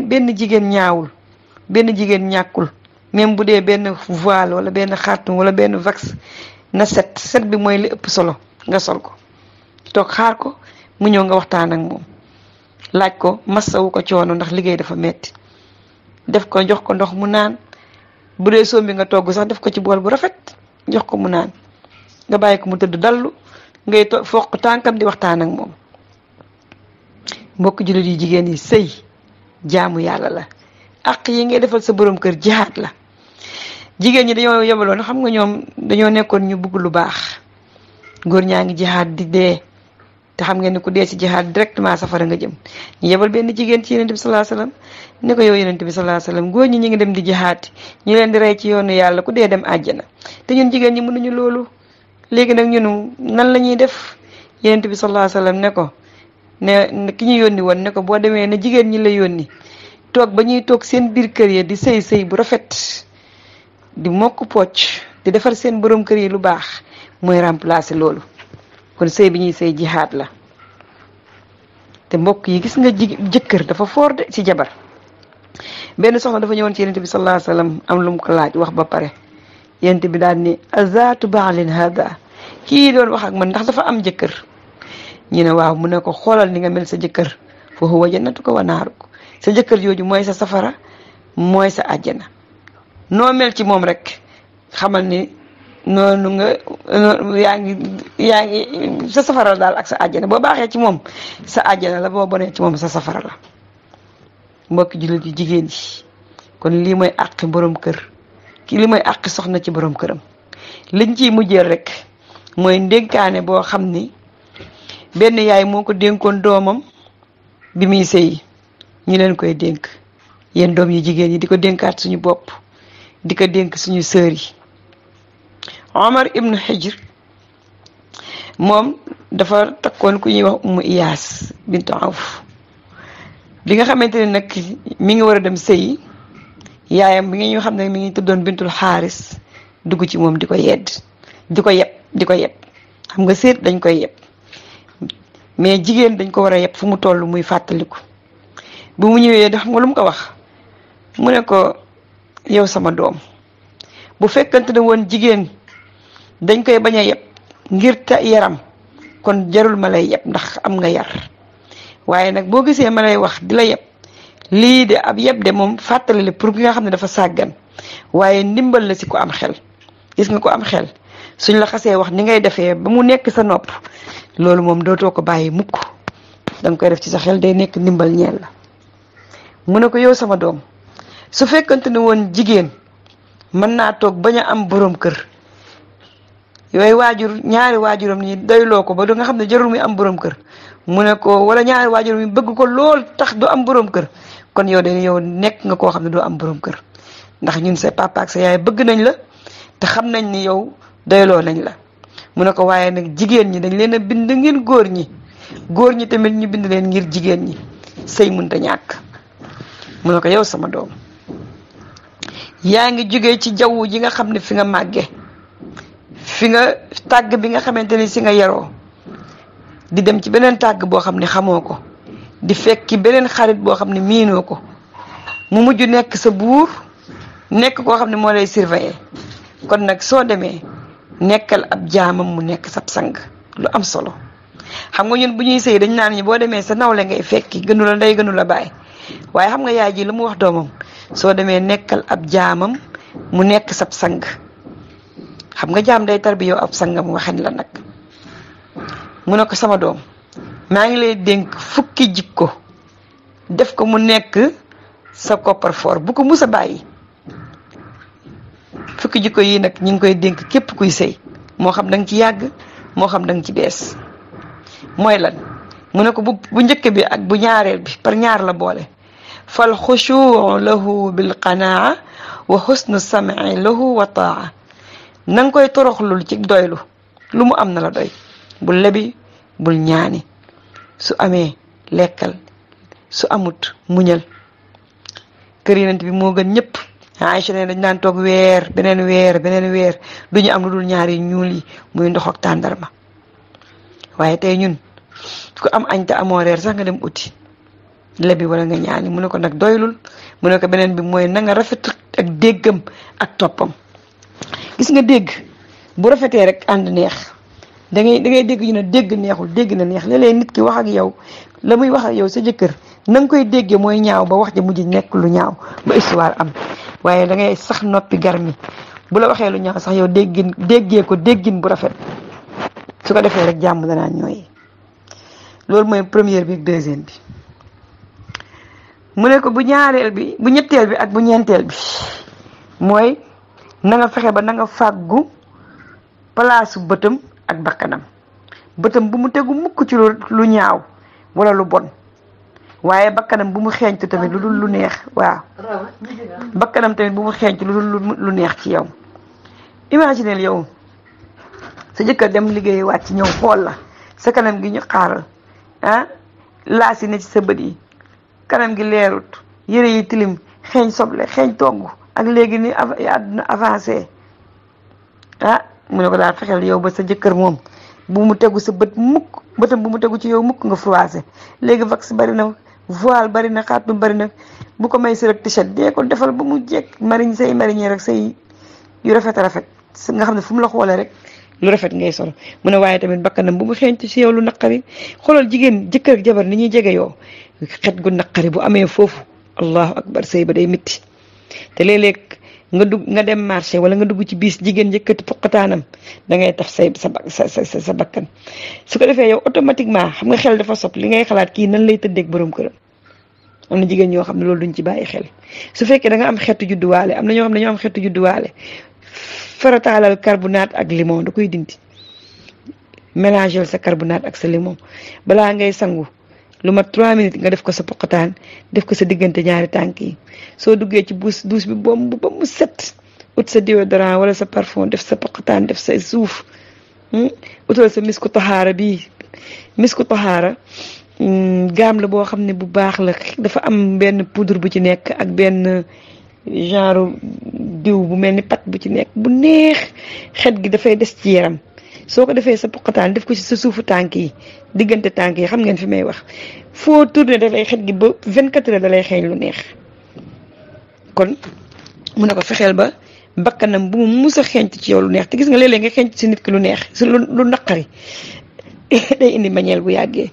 [SPEAKER 1] benn jigéen ñaawul, benn jigéen ñàkkul. même bu dee benn voile wala benn xartum wala benn vax, na set bi mooy li ëpp solo. nga sol ko toog xaar ko mu ñëw nga waxtaan ak moom, laaj ko, massawu ko coono ndax liggéey dafa metti. def ko, jox ko ndox mu naan. bu dee sombi nga togg sax def ko ci bool bu rafet, jox ko mu naan. nga bàyyi ko mu tëdd dallu, ngay foq tànkam di waxtaan ak moom. mbokk jullit yi jigéen yi, sëy jaamu yàlla la. àq yi ngay defal sa borom kër jihaad la. jigéen ñi dañoo yebaloon, xam nga ñoom dañoo nekkoon ñu bëgg lu baax. góor ñaa ngi jihaad di dee te xam ngeen ni ku dee ci jihaad directement safara nga jëm ñu yebal benn jigéen ci yonent bi sallallahu alayhi wasallam ne ko yow yonent bi sallallahu alayhi wasallam góor ñi ngi dem di jihaad ñu leen di rey ci yoonu yàlla ku dee dem àjjana te ñun jigéen ñi mënuñu loolu léegi nag ñunu nan la ñuy def yonent bi sallallahu alayhi wasallam ne ko ne ki ñu yónni woon ne ko boo demee ne jigéen ñi la yónni toog ba ñuy toog seen biir kër yi di sëy bu rafet di mokk pocc di defar seen borom kër yi lu baax mooy remplacer loolu kon sëy bi ñuy sëy jihaad la te mbokk yi gis nga jëkkër dafa foor de ci jabar benn soxna dafa ñëwoon ci yonent bi sallallahu alayhi wasallam am lu mu ko laaj wax ba pare yonent bi daal ni azatu ba'lin hada kii doon wax ak man ndax dafa am jëkkër ñu ne waaw mu ne ko xoolal ni nga mel sa jëkkër fa huwa jannatuka wa naaruka sa jëkkër jooju mooy sa safara mooy sa àjjana noo mel ci moom rek xamal ni noonu nga yaa ngi sa safara la daal ak sa àjjana boo baaxee ci moom sa àjjana la boo bonee ci moom sa safara la mbokki jullit yu jigéen yi kon lii mooy àqi borom kër lii mooy àqi soxna ci borom këram liñ ciy mujjeel rek mooy ndénkaane boo xam ni benn yaay moo ko dénkoon doomam bi muy sëy ñu leen koy dénk yéen doom yi jigéen yi di ko dénkaat suñu bopp di ko dénk suñu sœur yi Omar ibn Hijr moom dafa takkoon ku ñuy wax Umu Iyaas bintu Awf bi nga xamante ne nag mi ngi war a dem sëyi yaayam bi nga ñu xam ne mi ngi tuddoon bintul Xaaris dugg ci moom di ko yedd di ko yeb xam nga seet dañ koy yeb mais jigéen dañ ko war a yeb fu mu toll muy fàttaliku bu mu ñëwee xam nga lu mu ko wax mu ne ko yow sama doom bu fekkante ne woon jigéen dañ koy bañ a yeb ngir ta yaram kon jarul ma lay yeb ndax am nga yar waaye nag boo gisee ma lay wax di la yeb lii de ab yeb de moom fàttali la pour ki nga xam ne dafa sàggan waaye ndimbal la si ko am xel gis nga ko am xel suñ la xasee wax ni ngay defee ba mu nekk sa nopp loolu moom dootoo ko bàyyi mukk danga koy def ci sa xel day nekk ndimbal ñeel la mu ne ko yow sama doom su fekkante ne woon jigéen mën naa toog bañ a am borom kër yooyu waajur ñaari waajuram ni doyloo ko ba du nga xam ne jarul muy am borom kër mu ne ko wala ñaari waajuram yi bëgg ko lool tax du am borom kër kon yow de yow nekk nga koo xam ne doo am borom kër ndax ñun sa papa ak sa yaay bëgg nañ la te xam nañ ni yow doyloo nañ la mu ne ko waaye nag jigéen ñi dañ leen a bind ngir góor ñi tamit ñu bind leen ngir jigéen ñi sëy mënta ñàkk mu ne ko yow sama doom yaa ngi jógee ci jaww ji nga xam ne fi nga màgge fi nga tàgg bi nga xamante ni si nga yaroo di dem ci beneen tàgg boo xam ne xamoo ko di fekki beneen xarit boo xam ne miinoo ko mu mujj nekk sa buur nekk koo xam ne moo lay surveiller kon nag soo demee nekkal ab jaamam mu nekk sab sang lu am solo xam nga ñun bu ñuy sëy dañ naan ñi boo demee sa nawle ngay fekki gënu la ndey gënu la baay waaye xam nga yaay ji lu mu wax doomam soo demee nekkal ab jaamam mu nekk sab sang xam nga jaam day tarbi yow ab sangam waxen la nag mu ne ko sama doom maa ngi lay dénk fukki jikko def ko mu nekk sa coffre-fort bu ko mus a bàyyi fukki jikko yi nag ñu ngi koy dénk képp kuy sëy moo xam danga ci yàgg moo xam danga ci bees mooy lan mu ne ko bu njëkk bi ak bu ñaareel bi par ñaar la boole fal xushuu lahu bil qanaa wa xusnu sam'i lahu wa taa na nga koy toroxlul ci doylu lu mu am na la doy bul lebi bul ñaani su amee lekkal su amut muñal kër Yonent bi moo gën ñëpp Aïcha ne dañ daan toog beneen weer du ñu am lu dul ñaari ñuul yi muy ndox ak tàndarma waaye tey ñun ku am añ te amoo reer sax nga dem uti lebi wala nga ñaani mu ne ko nag doylul mu ne ko beneen bi mooy na nga rafet ak déggam ak toppam gis nga dégg bu rafetee rek ànd neex da ngay dégg ñu ne dégg neexul dégg na neex léeg-léeg nit ki wax ak yow la muy wax ak yow sa jëkkër na nga koy déggee mooy ñaaw ba wax ja mujj nekk lu ñaaw ba histoire am waaye da ngay sax noppi garmi bu la waxee lu ñaaw sax yow déggee ko déggin bu rafet su ko defee rek jàmm danaa ñooy loolu mooy première bi ak deuxième bi mu ne ko bu ñaareel bi bu ñetteel bi ak bu ñeenteel bi mooy na nga fexe ba na nga fàggu palaasu bëtam ak bakkanam bëtam bu mu tegu mukk ci lu ñaaw wala lu bon waaye bakkanam bu mu xeeñtu tamit lu dul lu neex waaw bakkanam tamit bu mu xeeñtu lu dul lu neex ci yow. imagineel yow sa jëkkër dem liggéey wàcc ñëw xool la sa kanam gi ñu xaaral laasi ne ci sa bët yi kanam gi leerut yëre yi tilim xeeñ soble xeeñ togg ak léegi ni àdduna avancé mu ne ko daal fexeel yow ba sa jëkkër moom bu mu tegu sa bët mukk bëtam bu mu tegu ci yow mukk nga froissé léegi vax bari na voile bari na xaat bari na bu ko may si rek t-shirt dee ko defal ba mu jekk marinière rek say yu rafet nga xam ne fu mu la xoolee rek lu rafet ngay solo mu ne waaye tamit bakkanam bu mu xeeñtu ci yow lu naqari xoolal jigéen jëkkër ak jabar ni ñuy jege yoo xet gu naqari bu amee foofu allahu akbar sëy ba day métti te léeg-léeg nga dem marché wala nga dugg ci biis jigéen yëkkati poqataanam da ngay taf sa bakkan su ko defee yow automatiquement xam nga xel dafa sopp li ngay xalaat kii nan lay tëddeeg borom këram. am na jigéen ñoo xam ne loolu duñ ci bàyyi xel su fekkee da nga am xeetu judduwaale am na ñoo xam ne dañoo am xeetu judduwaale farataalal carbonate ak limon da koy dindi mélanger sa carbonate ak sa limon balaa ngay sangu lu mat 3 minutes nga def ko sa poqataan def ko sa diggante ñaari tànk yi soo duggee ci douche bi bomb ba mu set ut sa déodorant wala sa parfum def sa poqataan def sa suuf utal sa misku taxaara bii misku taxaara gaam la boo xam ne bu baax la dafa am benn poudre bu ci nekk ak benn genre diw bu mel ni pat bu ci nekk bu neex xet gi dafay des ci yaram soo ko defee sa poqataan def ko ci sa suufu tànk yi diggante tànk yi xam ngeen fi may wax foo tourné dafay xet gi ba 24 heures da lay xeeñ lu neex. kon mu ne ko fexeel ba bakkanam bu mu mus a xeeñt ci yow lu neex te gis nga léeg-léeg nga xeeñt ci nit ki lu neex si lu naqari day indi mbañeel bu yàggee.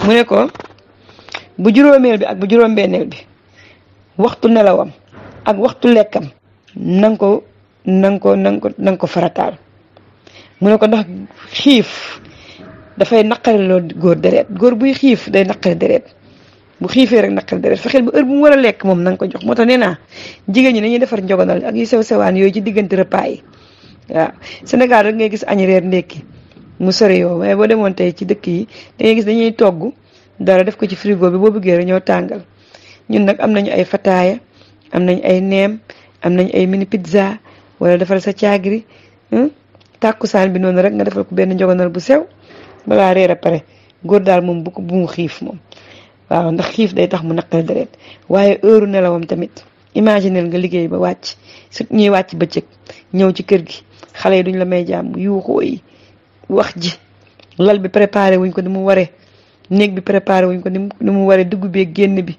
[SPEAKER 1] mu ne ko bu juróomeel bi ak bu juróom-benneel bi waxtu nelawam ak waxtu lekkam nanga ko farataal. mu ne ko ndax xiif dafay naqari loo góor deret góor buy xiif day naqari deret bu xiifee rek naqari deret fexeel ba heure bu mu war a lekk moom na nga ko jox moo tax nee naa jigéen ñi nañuy defar njogonal ak yu sew sewaan yooyu ci diggante repas yi waaw Sénégal rek ngay gis añ reer ndekki mu sori yow waaye boo demoon tey ci dëkk yi da ngay gis dañuy togg dara def ko ci frigo bi boo bëggee rek ñoo tàngal ñun nag am nañu ay fataaya am nañu ay neem am nañu ay mini pizza wala defal sa caagri tàkkusaan bi noonu rek nga defal ko benn njogonal bu sew balaa reer a pare góor daal moom bu mu xiif moom waaw ndax xiif day tax mu naqari deret waaye heure nelawam tamit imagineel nga liggéey ba wàcc su ñuy wàcc bëccëg ñëw ci kër gi xale yi duñ la may jàmm yuuxoo yi wax ji lal bi préparé wuñ ko ni mu waree néeg bi préparé wuñ ko ni mu waree dugg bi génn bi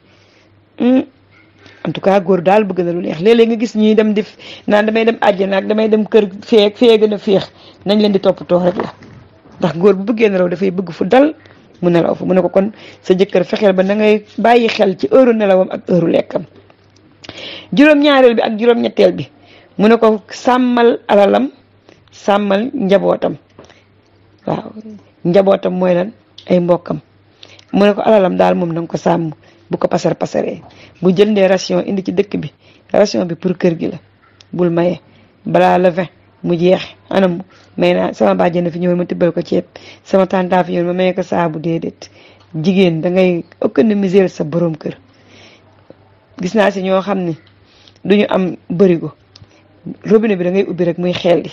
[SPEAKER 1] en tout cas góor daal bëgg na lu neex léeg-léeg nga gis ñuy dem di naan damay dem àjjana ak damay dem kër fee gën a féex nañ leen di toppatoo rek la ndax góor bu bëggee nelaw dafay bëgg fu dal mu nelaw fa mu ne ko kon sa jëkkër fexeel ba na ngay bàyyi xel ci heure nelawam ak heure lekkam. juróom-ñaareel bi ak juróom-ñetteel bi mu ne ko sàmmal alalam sàmmal njabootam waaw njabootam mooy lan ay mbokkam mu ne ko alalam daal moom nanga ko sàmm bu ko pasaree bu jëndee ration indi ci dëkk bi ration bi pour kër gi la bul maye balaa la 20 mu jeex anam may naa sama bàjjen fi ñëwoon ma tibbal ko ceeb sama tàntaa fi ñëwoon ma may ko saabu déedéet jigéen da ngay économiser sa borom kër. gis naa si ñoo xam ne duñu am bërigo robinet bi da ngay ubbi rek muy xel di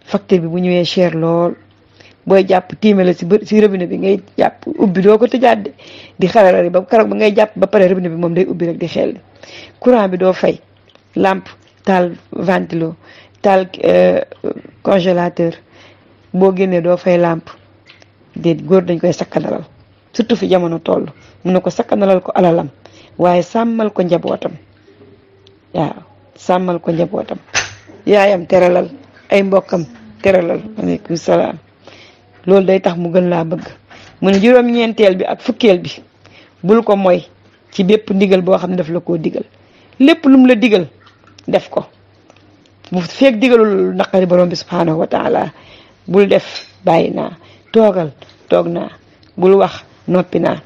[SPEAKER 1] facture bi bu ñëwee cher lool booy jàpp tiime la si robinet bi ngay jàpp ubbi doo ko tëjaat di xararari ba keroog ba ngay jàpp ba pare robinet bi moom day ubbi rek di xel di courant bi doo fay lampe taal ventilo taal congélateur boo génnee doo fay lampe déet góor dañ koy sakkanalal surtout fi jamono toll mun na ko sakkanalal ko alalam waaye sàmmal ko njabootam waaw sàmmal ko njabootam yaayam teralal ay mbokkam teralal aleykum salaam loolu day tax mu gën laa bëgg mu ne juróom-ñeenteel bi ak fukkeel bi bul ko moy ci bépp ndigal boo xam ne daf la koo digal lépp lu mu la digal def ko bu feek digalul naqari borom bi subhanahu wa taala bul def bàyyi naa toogal toog naa bul wax noppi naa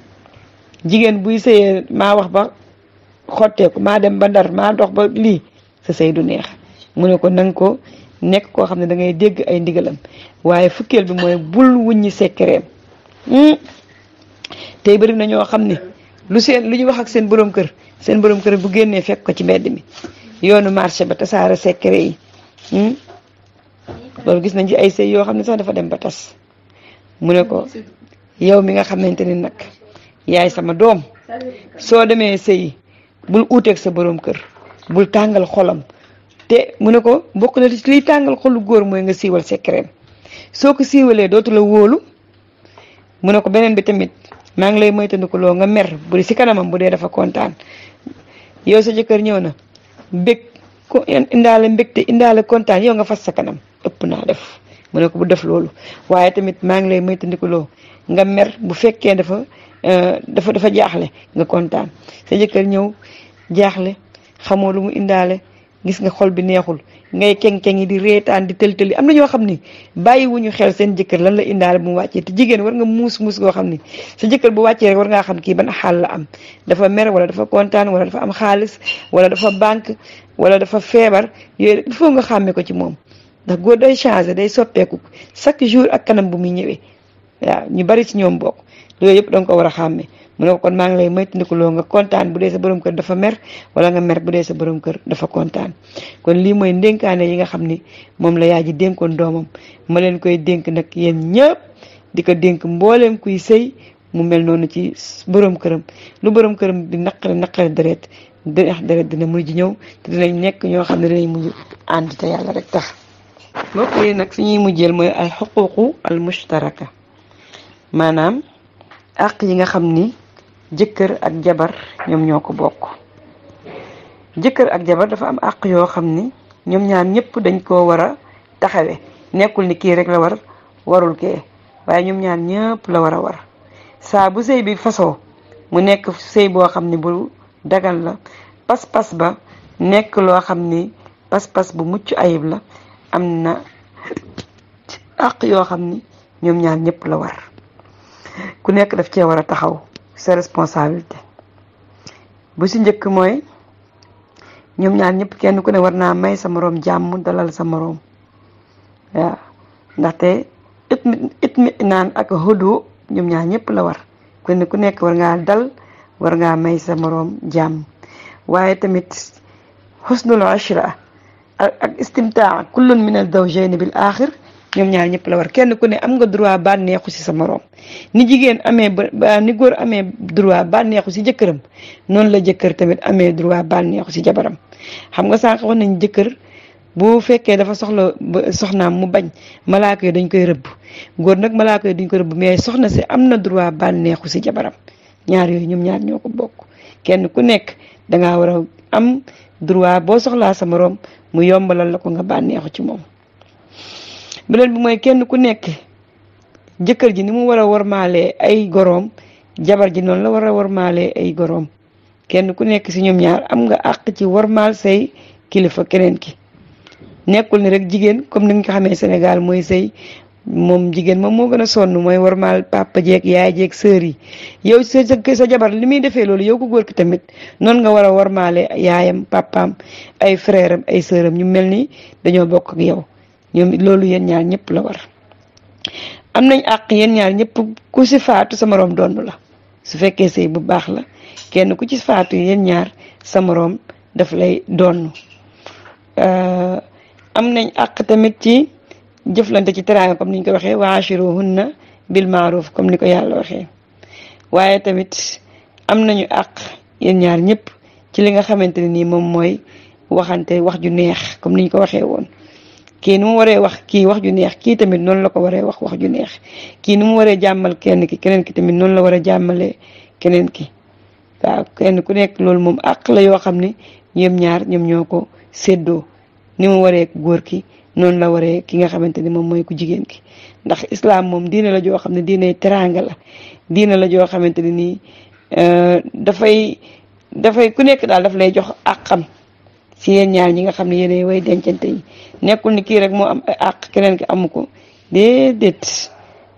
[SPEAKER 1] jigéen buy sëyee maa wax ba xotteeku maa dem ba ndar maa dox ba lii sa sëy du neex mu ne ko nanga ko nekk koo xam ne da ngay dégg ay ndigalam waaye fukkeel bi mooy bul wuññi sekkereem tey bëri na ñoo xam ne lu ñu wax ak seen borom kër bu génnee fekk ko ci mbedd mi yoonu marché ba tasaare sekkere yi loolu gis nañ ci ay sëy yoo xam ne sax dafa dem ba tas mu ne ko yow mi nga xamante ni nag yaay sama doom soo demee sëy bul uuteeg sa borom kër bul tàngal xolam te mu ne ko bokk na ci liy tàngal xolu góor mooy nga siiwal sekkereem soo ko siiwalee dootu la wóolu mu ne ko beneen bi tamit maa ngi lay moytandiku loo nga mer bu dee si kanamam bu dee dafa kontaan yow sa jëkkër ñëw na bég ko indaale mbégte indaale kontaan yow nga fas sa kanam ëpp naa def mu ne ko bu def loolu waaye tamit maa ngi lay moytandiku loo nga mer bu fekkee dafa jaaxle nga kontaan sa jëkkër ñëw jaaxle xamoo lu mu indaale gis nga xol bi neexul ngay keng-keng yi di reetaan di tël-tëli am na ñoo xam ni bàyyi wuñu xel seen jëkkër lan la indaale bu mu wàccee te jigéen war nga muus goo xam ni sa jëkkër bu wàccee rek war ngaa xam kii ban xaal la am dafa mer wala dafa kontaan wala dafa am xaalis wala dafa banque wala dafa feebar yooyu il faut nga xàmme ko ci moom ndax góor day changé day soppeeku chaque jour ak kanam bu muy ñëwee waaw ñu bari ci ñoom bokk loolu yëpp danga ko war a xàmme mu ne ko kon maa ngi lay moytandiku loo nga kontaan bu dee sa borom kër dafa mer wala nga mer bu dee sa borom kër dafa kontaan kon lii mooy ndénkaane yi nga xam ni moom la yaay ji dénkoon doomam ma leen koy dénk nag yéen ñëpp di ko dénk mbooleem kuy sëy mu mel noonu ci borom këram lu borom këram di naqari deret dina mujj ñëw te dinañ nekk ñoo xam ne dinañ mujj ànd te yàlla rek tax mbokk yi nag fi ñuy mujjeel mooy al xuququ al mushtaraka maanaam àq yi nga xam ni jëkkër ak jabar ñoom ñoo ko bokk jëkkër ak jabar dafa am àq yoo xam ni ñoom ñaar ñëpp dañ koo war a taxawe nekkul ni kii rek la warul kee waaye ñoom ñaar ñëpp la war a war saa bu sëy bi fasoo mu nekk sëy boo xam ni bu dagan la pas-pas ba nekk loo xam ni pas-pas bu mucc ayib la am na àq yoo xam ni ñoom ñaar ñëpp la war ku nekk daf cee war a taxaw sa responsabilité bu si njëkk mooy ñoom ñaar ñëpp kenn ku ne war naa may sa moroom jàmm dalal sa moroom waaw ndaxte itmi naan ak hudu ñoom ñaar ñëpp la war kenn ku nekk war ngaa dal war ngaa may sa moroom jàmm waaye tamit husnul ashra ak istimtaa kullun min az-zawjayn bil axir ñoom ñaar ñëpp la war kenn ku ne am nga droit bànneexu ci sa moroom ni jigéen amee ni góor amee droit bànneexu ci jëkkëram noonu la jëkkër tamit amee droit bànneexu ci jabaram xam nga sànq wax nañ jëkkër bu fekkee dafa soxla soxnaam mu bañ malaaka yi dañ koy rëbb góor nag malaaka yi duñ ko rëbb mais soxna si am na droit bànneexu ci jabaram ñaar yooyu ñoom ñaar ñoo ko bokk kenn ku nekk dangaa war a am droit boo soxlaa sa moroom mu yombalal la ko nga bànneexu ci moom beneen bi mooy kenn ku nekk jëkkër ji ni mu war a warmaalee ay goroom jabar ji noonu la war a warmaalee ay goroom kenn ku nekk ci ñoom ñaar am nga àq ci warmaal say kilifa keneen ki nekkul ni rek jigéen comme ni nga ko xamee Sénégal mooy sëy moom jigéen moom moo gën a sonn mooy warmaal papa jeeg yaay jeeg sœur yi yow sa jabar li muy defee loolu yow ko góor ki tamit noonu nga war a warmaale yaayam papaam ay frère am ay sœuram ñu mel ni dañoo bokk ak yow ñoom loolu yéen ñaar ñëpp la war am nañ àq yéen ñaar ñëpp ku ci faatu sa moroom donn la su fekkee sëy bu baax la kenn ku ci faatu yéen ñaar sa moroom daf lay donn am nañ àq tamit ci jëflante ci teraanga comme ni ñu ko waxee wa ashiruhunna bil ma'ruf comme ni ko yàlla waxee waaye tamit am nañu àq yéen ñaar ñëpp ci li nga xamante ne nii moom mooy waxante wax ju neex comme ni ñu ko waxee woon kii ni mu waree wax kii wax ju neex kii tamit noonu la ko waree wax ju neex kii ni mu waree jàmmal kenn ki keneen ki tamit noonu la war a jàmmalee keneen ki waaw kenn ku nekk loolu moom àq la yoo xam ne ñoom ñaar ñoom ñoo ko séddoo ni mu waree góor ki noonu la waree ki nga xamante ni moom mooy ku jigéen ki ndax islam moom diine la joo xam ne diine teraanga la diine la joo xamante ne nii dafay ku nekk daal daf lay jox àqam si yéen ñaar ñi nga xam ne yéenay way dencante yi nekkul ni kii rek moo am àq keneen ki amu ko déedéet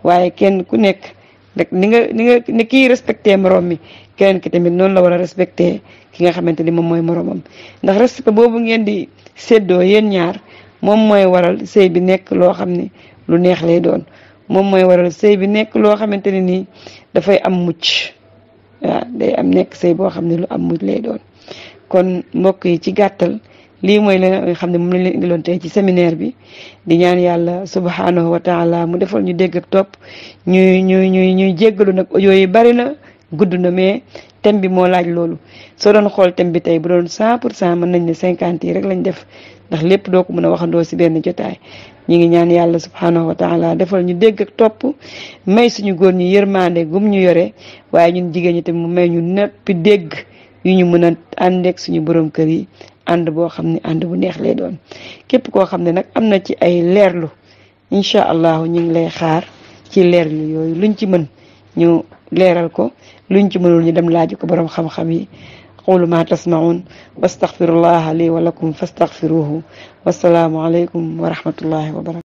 [SPEAKER 1] waaye kenn ku nekk rek ni kii respecté moroom mi keneen ki tamit noonu la war a respecté ki nga xamante ni moom mooy moroomam ndax respect boobu ngeen di séddoo yéen ñaar moom mooy waral sëy bi nekk loo xam ne lu neex lay doon moom mooy waral sëy bi nekk loo xamante ne nii dafay am mucc waaw day am nekk sëy boo xam ne lu am mucc lay doon kon mbokk yi ci gàttal lii mooy la nga xam ne moom lañ leen indiloon tey ci séminaire bi di ñaan yàlla subhanahu wa taala mu defal ñu dégg ak topp ñuy jéggalu nag audio yi bari na gudd na mais thème bi moo laaj loolu soo doon xool thème bi tey bu doon 100% mën nañ ne 50 yi rek lañ def ndax lépp doo ko mën a waxandoo si benn jotaay ñi ngi ñaan yàlla subhanahu wa taala defal ñu dégg ak topp may suñu góor ñi yërmande gum ñu yore waaye ñun jigéen ñi tamit mu may ñu neppi dégg yu ñu mën a àndeek suñu borom kër yi ànd boo xam ne ànd bu neex lay doon képp koo xam ne nag am na ci ay leerlu incha allahu ñu ngi lay xaar ci leerlu yooyu luñ ci mën ñu leeral ko luñ ci mënul ñu dem laaj ko borom xam-xam yi qulu ma tasmaun wastaghfirullaha li wa lakum fastaghfiruhu wassalaamu alaykum wa rahmatullahi wa barakatuh